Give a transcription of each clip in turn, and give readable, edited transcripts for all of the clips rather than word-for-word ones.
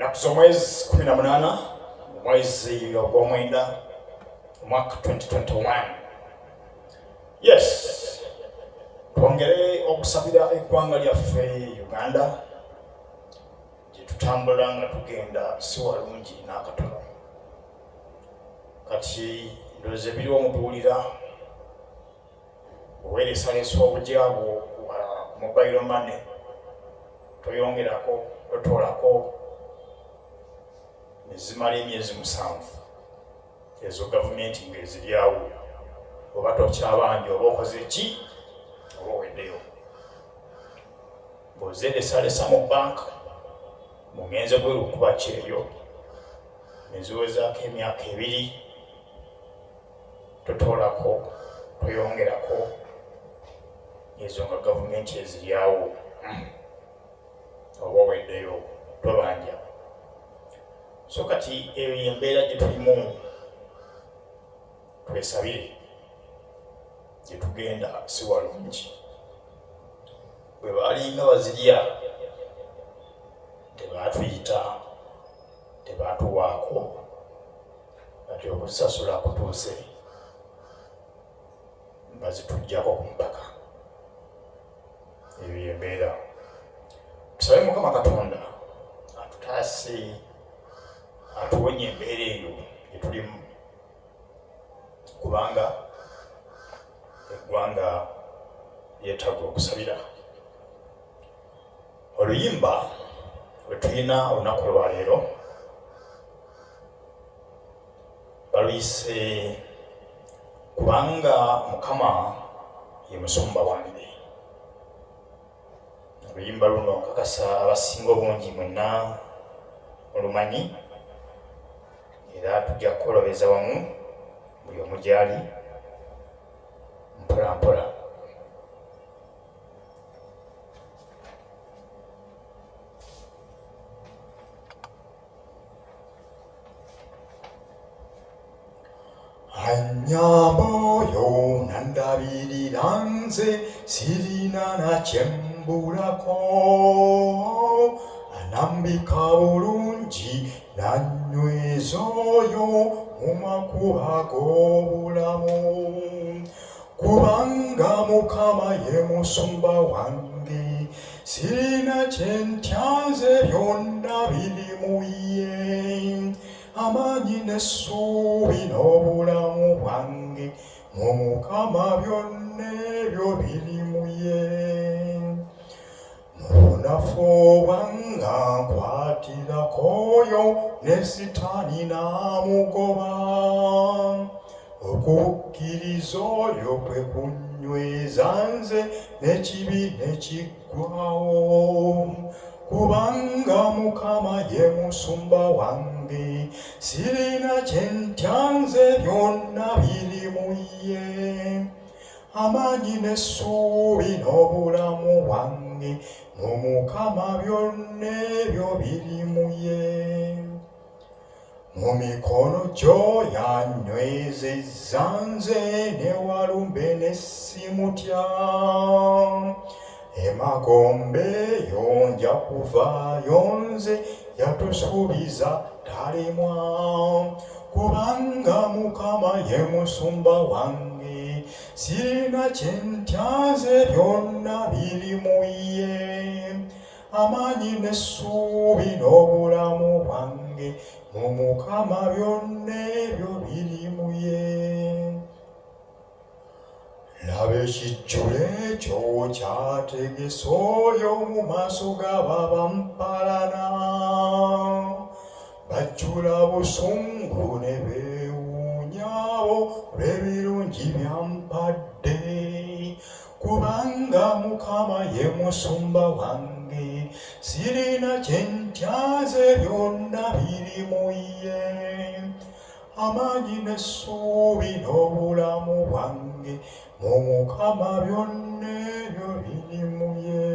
Katuzo mwezi 18 mwezi ogw'omwenda mwaka 2021. Yes, twongere okusabira eggwanga lyaffe Uganda gye tutambula nga tugenda si walungi n'akatono. Kati ndowooza ebiri omutuwulira oweeresalesa obujjaabwo ku mobile money toyongerako totoolako nezimala emyezi 7 ezo gavumenti ng'eziryawo oba tokyabanja oba okoze ki oba oweddeyo bw'ozeeresalesa mu banka mugenze bweru okuba kyeyo neziwezaako emyaka 2 totoolako toyongerako ezo nga gavumenti eziryawo oba oweddeyo tobanja. So kati eyo yembeera gye tulimu twesabire gye tugenda si walungi. Bwe baalinga bazirya tebaatuyita tebaatuwaako kati okuzisasula kutuuse bazituggyako ku mpaka. Eyo yembeera tusabe Mukama Katonda atutaase atuwonye embeera eyo gye tulimu kubanga eggwanga lyetaaga okusabira. Oluyimba lwe tulina olunaku lwaleero baluyise kubanga Mukama ye musumba wange. Oluyimba luno nkakasa abasinga obungi mwenna olumanyi era tujja kukolobeza wamu buli omu gy'ali mpola mpola. Anyamba oyo nandabirira nze sirina na kyembulako, anambika bulungi nanyweza oyo mu makuba g'obulamu. Kubanga Mukama ye musumba wange, sirina kye ntya nze byonna biri mu ye. Amaanyi n'essuubi n'obulamu bwange mu Mukama byonna ebyo biri mu ye. Mu bunafu bwange nkwatirako oyo ne Sitaani n'amugoba. Okukkiriza oyo kwe kunnyweza nze n'ekibi ne kiggwaawo. Kubanga Mukama ye musumba wange, sirina kye ntya nze byonna biri mu ye. Amaanyi n'essuubi n'obulamu bwange mu Mukama byonna ebyo biri mu ye. Mu mikono gyo yannywezezza nze ne walumbe ne simutya. Emagombe yo nja kuvaayo nze yatusuubiza talemwa. Kubanga Mukama ye musumba wange, sirina kye ntya nze byonna biri mu ye. Amaanyi n'essuubi n'obulamu bwange mu Mukama byonna ebyo biri mu ye. Laba ekijjulo ekyo kyategese oyo mu maaso g'ababampalana. Bajjula busungu ne beewuunyaawo olw'ebirungi byampadde. Kubanga Mukama ye musumba wange, sirina kye ntya nze byonna biri mu ye. Amaanyi n'essuubi n'obulamu bwange mu Mukama byonna ebyo biri mu ye.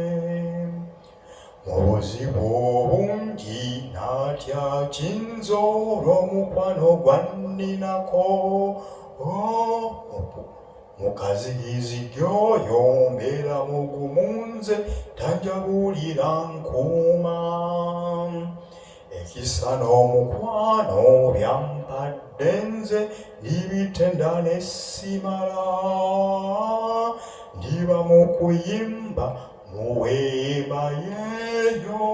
Mu buzibu obungi natya kinzo olw'omukwano gwanninako. Mukaziyizigi oyo mbeera mugumu nze tanjabulira nkuuma. ekisa n'omukwano byampadde nze n'ibitenda n'essimala ndiba mu kuyimba mu weema yeeyo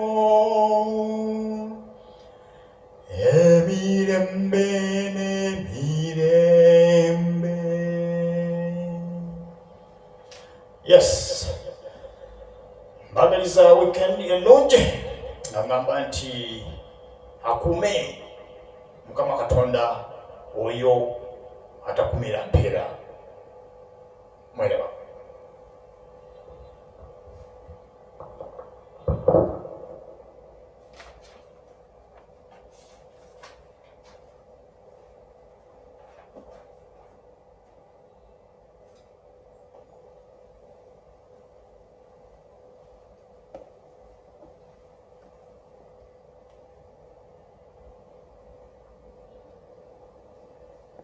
emirembe n'emirembe. Yes, mbagaliza weekend ennungi ngamba nti akume Mukama Katonda oyo atakumira mpeera. Mwelaba.